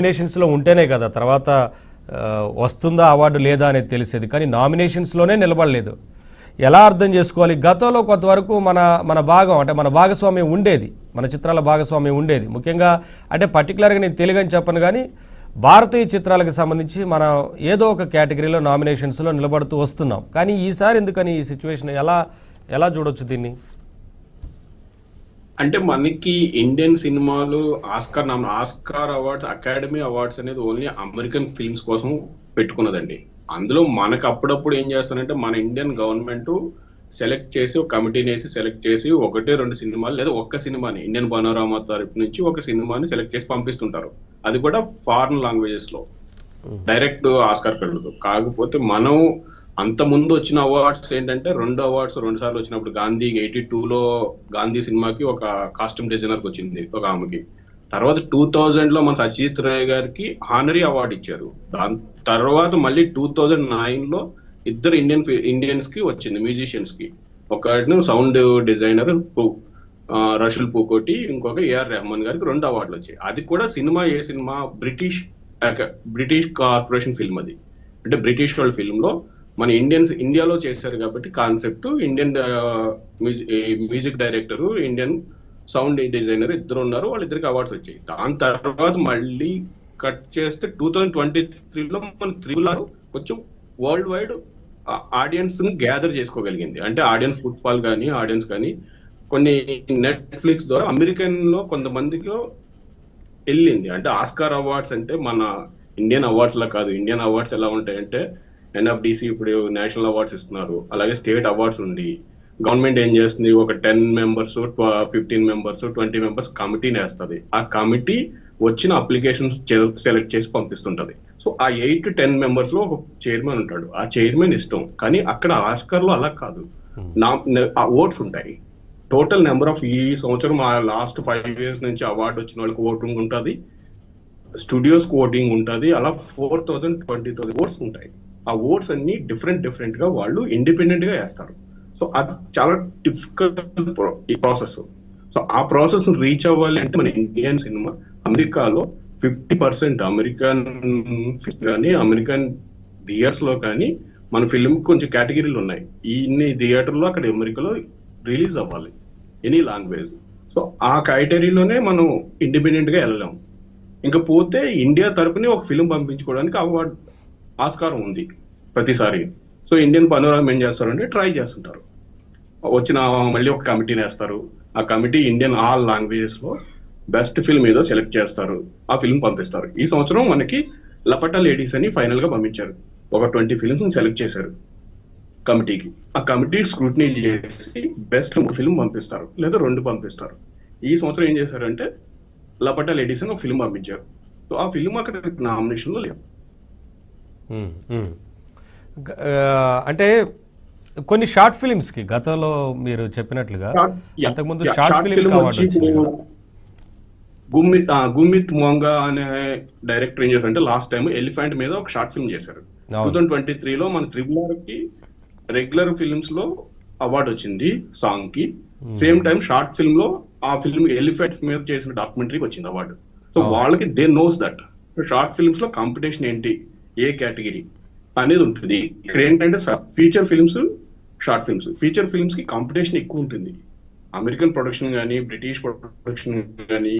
నామినేషన్స్లో ఉంటేనే కదా తర్వాత వస్తుందా అవార్డు లేదా అనేది తెలిసేది. కానీ నామినేషన్స్లోనే నిలబడలేదు. ఎలా అర్థం చేసుకోవాలి? గతంలో కొంతవరకు మన భాగం అంటే మన భాగస్వామ్యం ఉండేది, మన చిత్రాల భాగస్వామ్యం ఉండేది. ముఖ్యంగా అంటే పర్టికులర్గా నేను తెలుగు అని చెప్పను, కానీ భారతీయ చిత్రాలకు సంబంధించి మనం ఏదో ఒక కేటగిరీలో నామినేషన్స్లో నిలబడుతూ వస్తున్నాం. కానీ ఈసారి ఎందుకని ఈ సిచ్యువేషన్? ఎలా చూడొచ్చు దీన్ని? అంటే మనకి ఇండియన్ సినిమాలు ఆస్కార్ అవార్డ్స్, అకాడమీ అవార్డ్స్ అనేది ఓన్లీ అమెరికన్ ఫిల్మ్స్ కోసం పెట్టుకున్నదండి. అందులో మనకు అప్పుడప్పుడు ఏం చేస్తారంటే మన ఇండియన్ గవర్నమెంట్ సెలెక్ట్ చేసి ఒక కమిటీని వేసి సెలెక్ట్ చేసి 1-2 సినిమాలు లేదా ఒక్క సినిమాని ఇండియన్ పనోరమా తరపు నుంచి ఒక సినిమాని సెలెక్ట్ చేసి పంపిస్తుంటారు. అది కూడా ఫారిన్ లాంగ్వేజెస్ లో డైరెక్ట్ ఆస్కార్ పెడదు. కాకపోతే మనం అంత ముందు వచ్చిన అవార్డ్స్ ఏంటంటే 2 అవార్డ్స్ 2 సార్లు వచ్చినప్పుడు గాంధీ 82లో గాంధీ సినిమాకి ఒక కాస్ట్యూమ్ డిజైనర్ వచ్చింది ఒక ఆమెకి. తర్వాత 2000లో మన సచిత్ రే గారికి హానరీ అవార్డు ఇచ్చారు. దాని తర్వాత మళ్ళీ 2009లో ఇద్దరు ఇండియన్స్ కి వచ్చింది, మ్యూజిషియన్స్ కి. ఒకటి సౌండ్ డిజైనర్ రషుల్ పూకోటి, ఇంకొక ఏఆర్ రెహమాన్ గారికి 2 అవార్డులు వచ్చాయి. అది కూడా ఏ సినిమా బ్రిటిష్ కార్పొరేషన్ ఫిల్మ్. అది అంటే బ్రిటిష్ వాళ్ళ ఫిల్మ్ లో మన ఇండియాలో చేశారు కాబట్టి concept Indian music director, Indian sound designer ఇద్దరు ఉన్నారు, వాళ్ళిద్దరికి అవార్డ్స్ వచ్చాయి. దాని తర్వాత మళ్ళీ కట్ చేస్తే 2023లో మన త్రిబుల్ కొంచెం వరల్డ్ వైడ్ ఆడియన్స్ ని గ్యాదర్ చేసుకోగలిగింది. అంటే ఆడియన్స్ ఫుట్ఫాల్ కానీ ఆడియన్స్ కానీ కొన్ని నెట్ఫ్లిక్స్ ద్వారా అమెరికన్ లో కొంతమందికి వెళ్ళింది. అంటే ఆస్కార్ అవార్డ్స్ అంటే మన ఇండియన్ అవార్డ్స్ లా కాదు. ఇండియన్ అవార్డ్స్ ఎలా ఉంటాయంటే ఎన్ఎఫ్డిసి ఇప్పుడు నేషనల్ అవార్డ్స్ ఇస్తున్నారు, అలాగే స్టేట్ అవార్డ్స్ ఉంది. గవర్నమెంట్ ఏం చేస్తుంది, ఒక 10 మెంబర్స్ 15 మెంబర్స్ 20 మెంబర్స్ కమిటీని వేస్తుంది. ఆ కమిటీ వచ్చిన అప్లికేషన్స్ సెలెక్ట్ చేసి పంపిస్తుంటది. సో ఆ 8-10 మెంబర్స్ లో ఒక చైర్మన్ ఉంటాడు. ఆ చైర్మన్ ఇష్టం. కానీ అక్కడ ఆస్కార్ లో అలా కాదు, ఆ ఓట్స్ ఉంటాయి. టోటల్ నెంబర్ ఆఫ్ ఈ సంవత్సరం లాస్ట్ 5 years నుంచి అవార్డు వచ్చిన వాళ్ళకి ఓటింగ్ ఉంటుంది, స్టూడియోస్ కి ఓటింగ్ ఉంటుంది. అలా 4,000 20,000 ఓట్స్ ఉంటాయి. ఆ ఓట్స్ అన్ని డిఫరెంట్ గా వాళ్ళు ఇండిపెండెంట్ గా వేస్తారు. సో అది చాలా డిఫికల్ట్ ఈ ప్రాసెస్. సో ఆ ప్రాసెస్ రీచ్ అవ్వాలి అంటే మన ఇండియన్ సినిమా అమెరికాలో 50% అమెరికన్ కానీ అమెరికన్ థియేటర్స్ లో కానీ మన ఫిల్మ్ కొంచెం కేటగిరీలు ఉన్నాయి. ఇన్ని థియేటర్లో అక్కడ అమెరికాలో రిలీజ్ అవ్వాలి ఎనీ లాంగ్వేజ్. సో ఆ కేటగిరీలోనే మనం ఇండిపెండెంట్ గా వెళ్ళలేం. ఇంకా పోతే ఇండియా తరపునే ఒక ఫిల్మ్ పంపించుకోవడానికి అవార్డు ఆస్కారం ఉంది ప్రతిసారి. సో ఇండియన్ పనోరమా ఏం చేస్తారంటే ట్రై చేస్తుంటారు, వచ్చిన మళ్ళీ ఒక కమిటీని వేస్తారు. ఆ కమిటీ ఇండియన్ ఆల్ లాంగ్వేజెస్ లో బెస్ట్ ఫిల్మ్ ఏదో సెలెక్ట్ చేస్తారు, ఆ ఫిల్మ్ పంపిస్తారు. ఈ సంవత్సరం మనకి లపటా లేడీస్ అని ఫైనల్ గా పంపించారు. ఒక 20 ఫిల్మ్స్ సెలెక్ట్ చేశారు కమిటీకి. ఆ కమిటీ స్క్రూటినీ చేసి బెస్ట్ ఫిల్మ్ పంపిస్తారు, లేదా 2 పంపిస్తారు. ఈ సంవత్సరం ఏం చేశారంటే లపటా లేడీస్ అని ఒక ఫిల్మ్ పంపించారు. సో ఆ ఫిల్మ్ అక్కడ నామినేషన్ లో లేదు. అంటే కొన్ని షార్ట్ ఫిలిమ్స్ కి గతంలో మీరు చెప్పినట్లుగా అంతకుముందు షార్ట్ ఫిలిం గుమ్మిత్ మోంగా అనే డైరెక్టర్ ఏం చేశారంటే లాస్ట్ టైం ఎలిఫెంట్ మీద ఒక షార్ట్ ఫిల్మ్ చేశారు. 2023లో మన త్రిబుల్ కి రెగ్యులర్ ఫిల్మ్స్ లో అవార్డు వచ్చింది సాంగ్ కి. సేమ్ టైం షార్ట్ ఫిల్మ్ లో ఆ ఫిల్మ్ ఎలిఫెంట్స్ మీద చేసిన డాక్యుమెంటరీకి వచ్చింది అవార్డు. సో వాళ్ళకి they knows that short films లో కాంపిటీషన్ ఏంటి, ఏ కేటగిరీ అనేది ఉంటుంది. ఇక్కడ ఏంటంటే feature films, short films, feature films కి కాంపిటీషన్ ఎక్కువ ఉంటుంది. అమెరికన్ ప్రొడక్షన్ కానీ బ్రిటిష్ ప్రొడక్షన్ కానీ